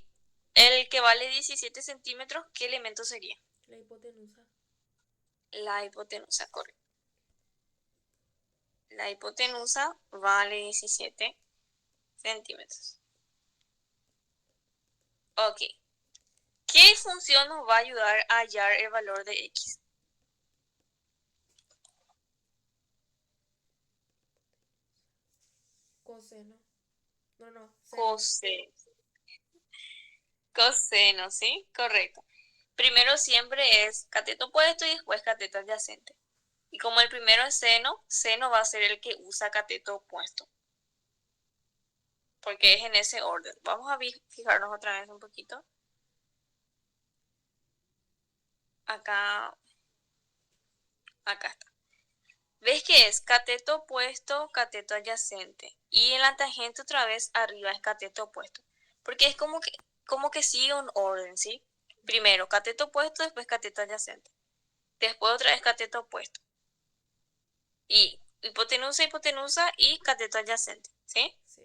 el que vale 17 centímetros, ¿qué elemento sería? La hipotenusa. La hipotenusa, correcto. La hipotenusa vale 17 centímetros. Ok. ¿Qué función nos va a ayudar a hallar el valor de x? Coseno. No, no, seno. Coseno. Coseno, ¿sí? Correcto. Primero siempre es cateto opuesto y después cateto adyacente. Y como el primero es seno, seno va a ser el que usa cateto opuesto, porque es en ese orden. Vamos a fijarnos otra vez un poquito. Acá, acá está. ¿Ves que es cateto opuesto, cateto adyacente? Y en la tangente otra vez arriba es cateto opuesto. Porque es como que sigue un orden, ¿sí? Primero cateto opuesto, después cateto adyacente. Después otra vez cateto opuesto. Y hipotenusa, hipotenusa y cateto adyacente, ¿sí? Sí.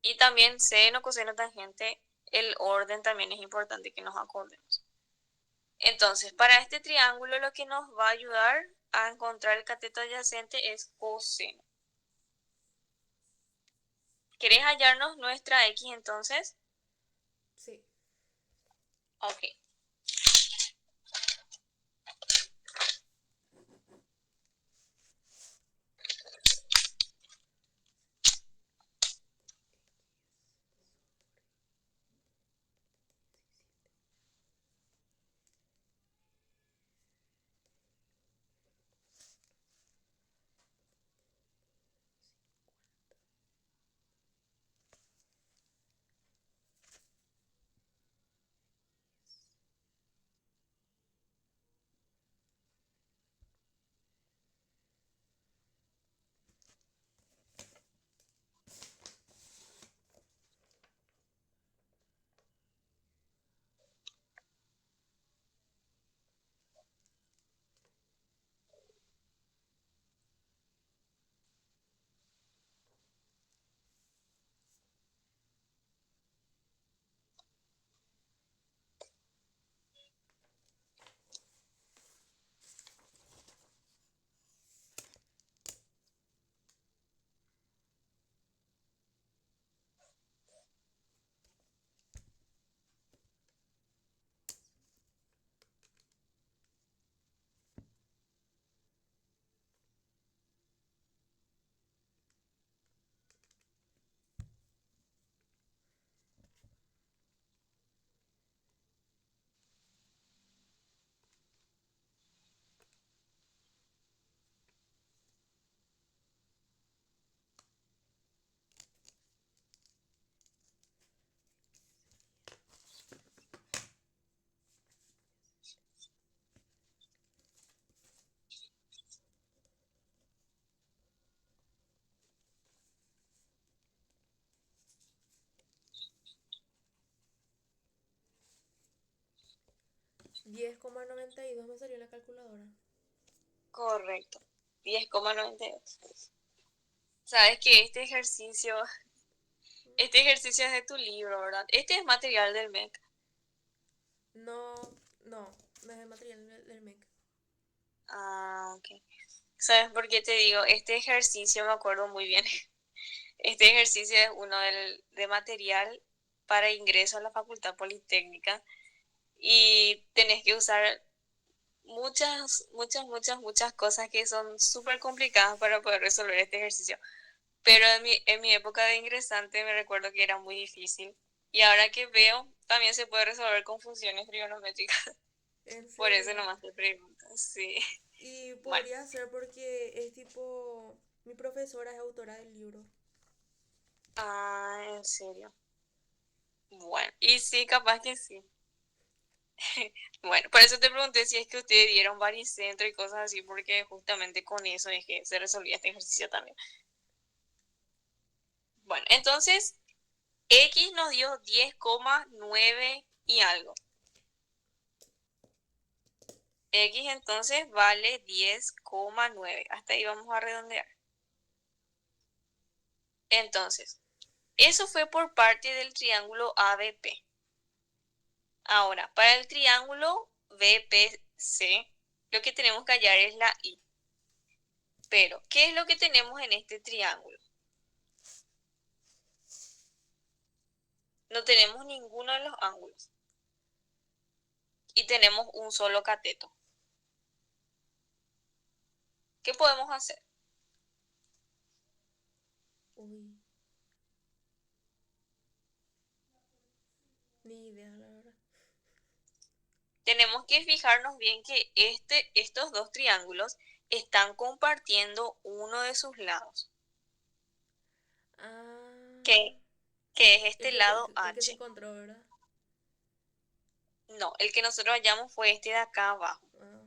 Y también seno, coseno, tangente, el orden también es importante que nos acordemos. Entonces, para este triángulo lo que nos va a ayudar a encontrar el cateto adyacente es coseno. ¿Querés hallarnos nuestra X entonces? Sí. Ok. Diez coma noventa y dos me salió en la calculadora. Correcto. 10,92. Sabes que este ejercicio es de tu libro, ¿verdad? Este es material del MEC. No, no, no es el material del MEC. Ah, ok. ¿Sabes por qué te digo? Este ejercicio me acuerdo muy bien. Este ejercicio es uno de material para ingreso a la Facultad Politécnica y tenés que usar muchas cosas que son súper complicadas para poder resolver este ejercicio. Pero en mi época de ingresante me recuerdo que era muy difícil. Y ahora que veo, también se puede resolver con funciones trigonométricas. En Por eso serio. nomás te pregunto. Sí. Y Bueno. podría ser porque es tipo, mi profesora es autora del libro. Ah, en serio. Bueno. Y sí, capaz que sí. Bueno, por eso te pregunté si es que ustedes dieron baricentro y cosas así, porque justamente con eso es que se resolvía este ejercicio también. Bueno, entonces X nos dio 10,9 y algo. X entonces vale 10,9. Hasta ahí vamos a redondear. Entonces, eso fue por parte del triángulo ABP. Ahora, para el triángulo BPC, lo que tenemos que hallar es la Y. Pero, ¿qué es lo que tenemos en este triángulo? No tenemos ninguno de los ángulos. Y tenemos un solo cateto. ¿Qué podemos hacer? Uy, ni idea, la verdad. Tenemos que fijarnos bien que estos dos triángulos están compartiendo uno de sus lados, Ah, que, que es este el que, te- lado el que se H. encontró, ¿verdad? No, el que nosotros hallamos fue este de acá abajo, Ah,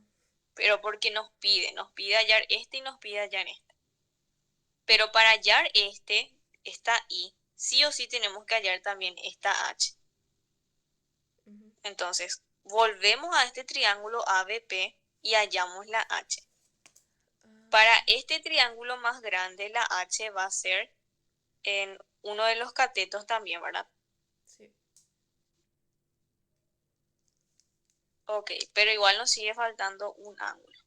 pero porque nos pide hallar este y nos pide hallar este. Pero para hallar esta I, sí o sí tenemos que hallar también esta H. ujú. Entonces, volvemos a este triángulo ABP y hallamos la H. Para Ah, este triángulo más grande, la H va a ser en uno de los catetos también, ¿verdad? sí. Ok, pero igual nos sigue faltando un ángulo.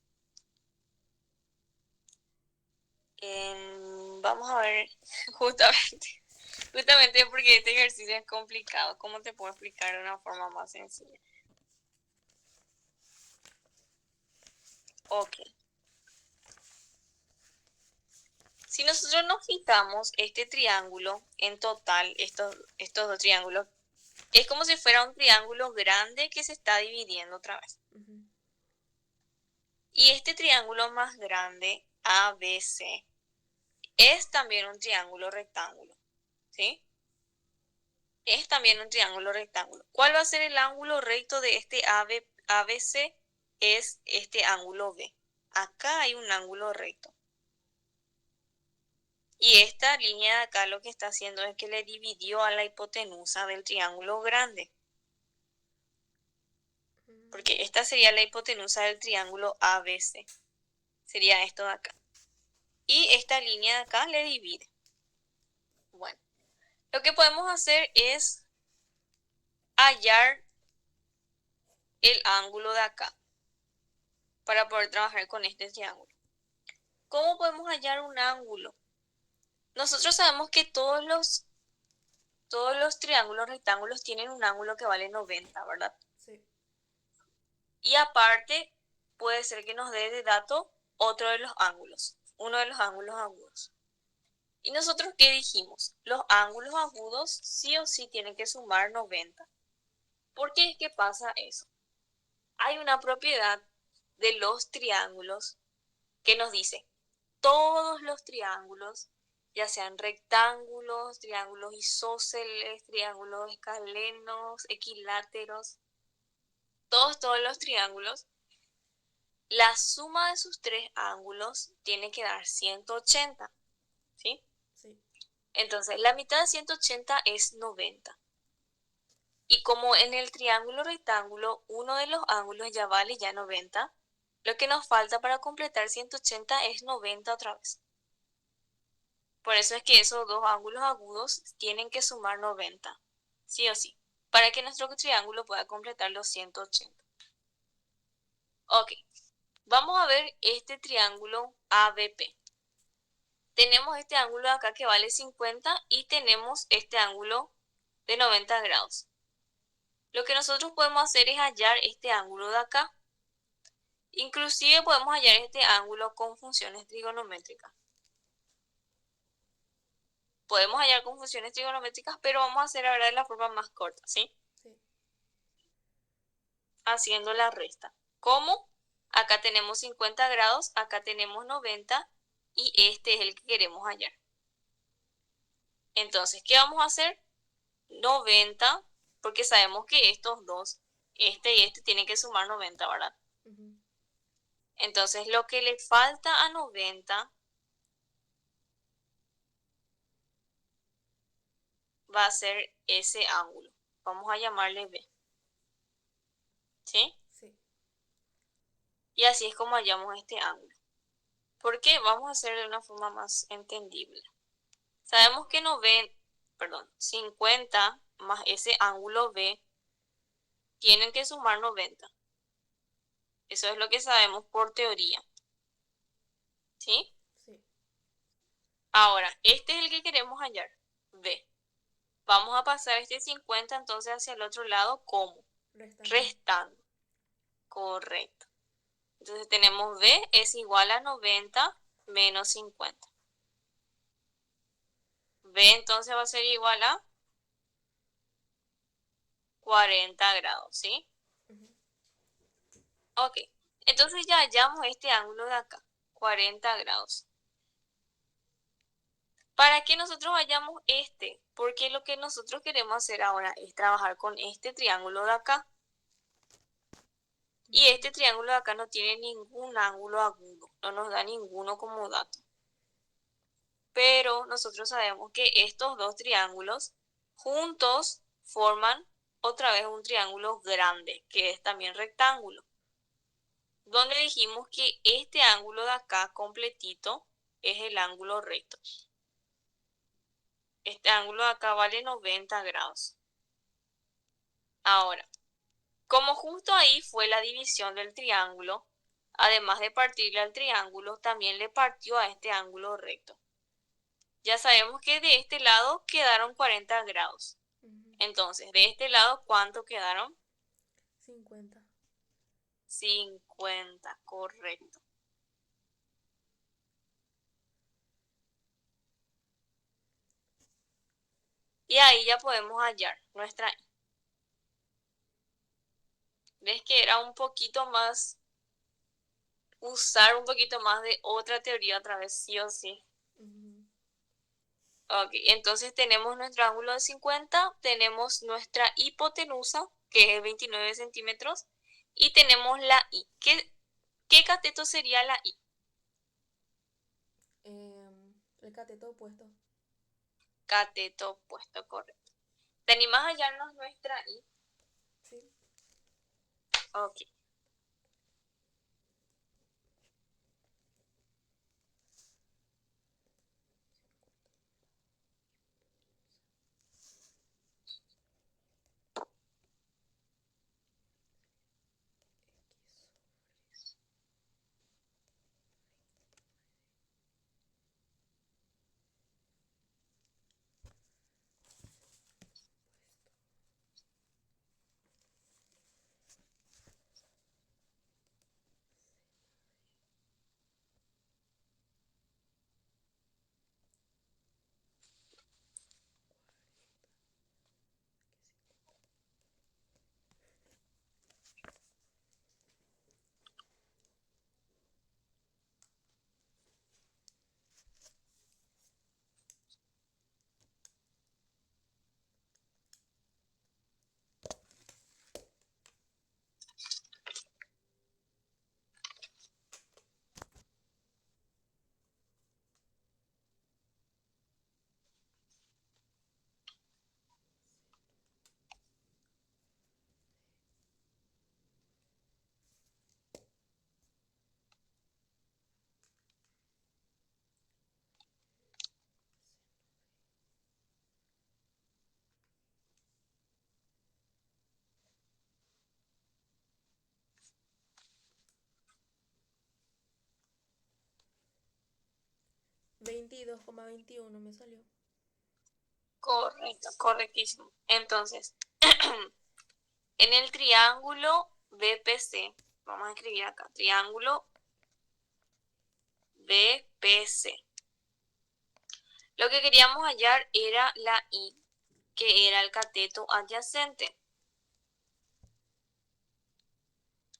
Vamos a ver, justamente porque este ejercicio es complicado, ¿cómo te puedo explicar de una forma más sencilla? Ok, si nosotros nos fijamos este triángulo en total, estos dos triángulos, es como si fuera un triángulo grande que se está dividiendo otra vez. Ujú. Y este triángulo más grande, ABC, es también un triángulo rectángulo, ¿sí? Es también un triángulo rectángulo. ¿Cuál va a ser el ángulo recto de este ABC? Es este ángulo B. Acá hay un ángulo recto. Y esta línea de acá lo que está haciendo es que le dividió a la hipotenusa del triángulo grande. Mm, Porque esta sería la hipotenusa del triángulo ABC. Sería esto de acá. Y esta línea de acá le divide. Bueno, lo que podemos hacer es hallar el ángulo de acá para poder trabajar con este triángulo. ¿Cómo podemos hallar un ángulo? Nosotros sabemos que todos los triángulos rectángulos tienen un ángulo que vale 90, ¿verdad? sí. Y aparte, puede ser que nos dé de dato otro de los ángulos, uno de los ángulos agudos. ¿Y nosotros qué dijimos? Los ángulos agudos sí o sí tienen que sumar 90. ¿Por qué es que pasa eso? Hay una propiedad de los triángulos que nos dice, todos los triángulos, ya sean rectángulos, triángulos isósceles, triángulos escalenos, equiláteros, todos los triángulos, la suma de sus tres ángulos tiene que dar 180, ¿sí? Sí. Entonces, la mitad de 180 es 90. Y como en el triángulo rectángulo, uno de los ángulos ya vale ya 90, lo que nos falta para completar 180 es 90 otra vez. Por eso es que esos dos ángulos agudos tienen que sumar 90, sí o sí, para que nuestro triángulo pueda completar los 180. Ok, vamos a ver este triángulo ABP. Tenemos este ángulo de acá que vale 50 y tenemos este ángulo de 90 grados. Lo que nosotros podemos hacer es hallar este ángulo de acá. Inclusive podemos hallar este ángulo con funciones trigonométricas. Podemos hallar con funciones trigonométricas, pero vamos a hacer ahora de la forma más corta, ¿sí? Sí. Haciendo la resta. ¿Cómo? Acá tenemos 50 grados, acá tenemos 90 y este es el que queremos hallar. Entonces, ¿qué vamos a hacer? 90, porque sabemos que estos dos, este y este, tienen que sumar 90, ¿verdad? Ujú. Entonces, lo que le falta a 90 va a ser ese ángulo. Vamos a llamarle B, ¿sí? Sí. Y así es como hallamos este ángulo. ¿Por qué? Vamos a hacer de una forma más entendible. Sabemos que 50 más ese ángulo B tienen que sumar 90. Eso es lo que sabemos por teoría, ¿sí? Sí. Ahora, este es el que queremos hallar, B. Vamos a pasar este 50 entonces hacia el otro lado, ¿cómo? Restando. Restando. Correcto. Entonces tenemos B es igual a 90 menos 50. B entonces va a ser igual a 40 grados, ¿sí? Ujú. Ok, entonces ya hallamos este ángulo de acá, 40 grados. ¿Para qué nosotros hallamos este? Porque lo que nosotros queremos hacer ahora es trabajar con este triángulo de acá. Y Ujú. este triángulo de acá no tiene ningún ángulo agudo, no nos da ninguno como dato. Pero nosotros sabemos que estos dos triángulos juntos forman otra vez un triángulo grande, que es también rectángulo. Donde dijimos que este ángulo de acá completito es el ángulo recto. Este ángulo de acá vale 90 grados. Ahora, como justo ahí fue la división del triángulo, además de partirle al triángulo, también le partió a este ángulo recto. Ya sabemos que de este lado quedaron 40 grados. Ujú. Entonces, de este lado, ¿cuánto quedaron? 50. 50, correcto. Y ahí ya podemos hallar nuestra I. ¿Ves que era un poquito más, usar un poquito más de otra teoría otra vez, sí o sí? Ujú. Ok, entonces tenemos nuestro ángulo de 50, tenemos nuestra hipotenusa, que es 29 centímetros, y tenemos la I. ¿Qué cateto sería la I? El cateto opuesto. Cateto opuesto, correcto. ¿Te animás a hallarnos nuestra I? Sí. Ok. Veintidós coma veintiuno me salió. Correcto, correctísimo. Entonces, en el triángulo BPC, vamos a escribir acá, triángulo BPC. Lo que queríamos hallar era la I, que era el cateto adyacente.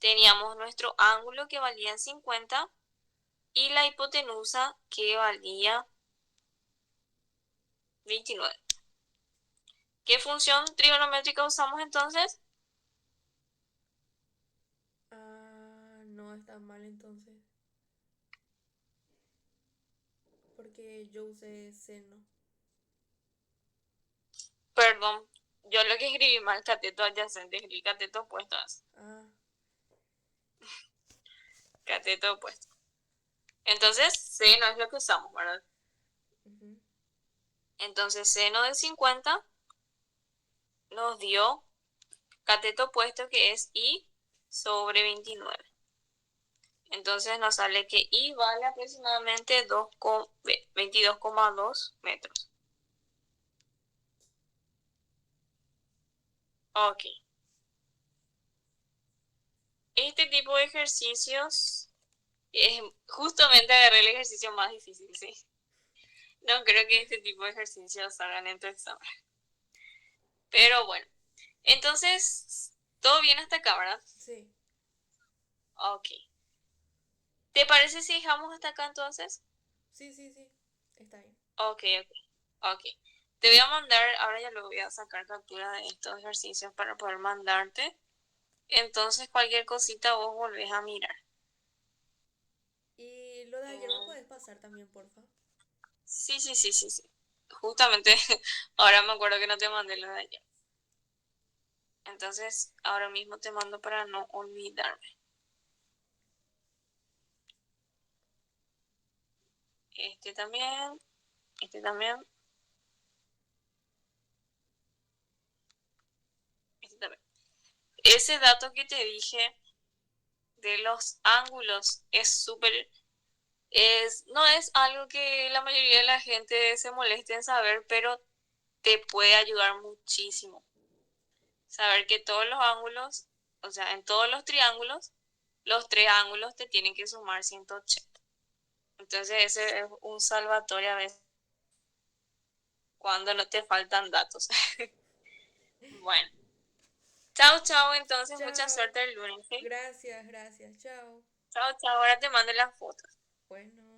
Teníamos nuestro ángulo que valía 50 y la hipotenusa que valía 29. ¿Qué función trigonométrica usamos entonces? Ah, no está mal entonces. Porque yo usé seno. Perdón, yo lo que escribí mal, cateto adyacente, escribí cateto opuesto. Ah, Cateto opuesto. Entonces, seno es lo que usamos, ¿verdad? ujú. Entonces, seno de 50 nos dio cateto opuesto que es I sobre 29. Entonces nos sale que I vale aproximadamente 22,2 metros. Ok. Este tipo de ejercicios es justamente agarré el ejercicio más difícil, ¿sí? No creo que este tipo de ejercicios salgan en tu examen. Pero bueno, entonces, todo bien hasta acá, ¿verdad? Sí, Ok. ¿Te parece si dejamos hasta acá entonces? sí, sí, sí. Está bien. Ok, ok. Ok. Te voy a mandar, ahora ya lo voy a sacar captura de estos ejercicios para poder mandarte. Entonces, cualquier cosita vos volvés a mirar. Y lo de ayer me Mm, podés pasar también, porfa. sí, sí, sí, sí, sí. Justamente ahora me acuerdo que no te mandé lo de ayer. Entonces, ahora mismo te mando para no olvidarme. Este también, este también, este también. Ese dato que te dije de los ángulos es súper, no es algo que la mayoría de la gente se moleste en saber, pero te puede ayudar muchísimo. Saber que todos los ángulos, o sea, en todos los triángulos, los tres ángulos te tienen que sumar 180. Entonces ese es un salvatorio a veces cuando no te faltan datos. Bueno, chao, chao, entonces mucha Chao. suerte el lunes, ¿sí? Gracias, gracias. Chao. Chao, chao, ahora te mando las fotos. Bueno.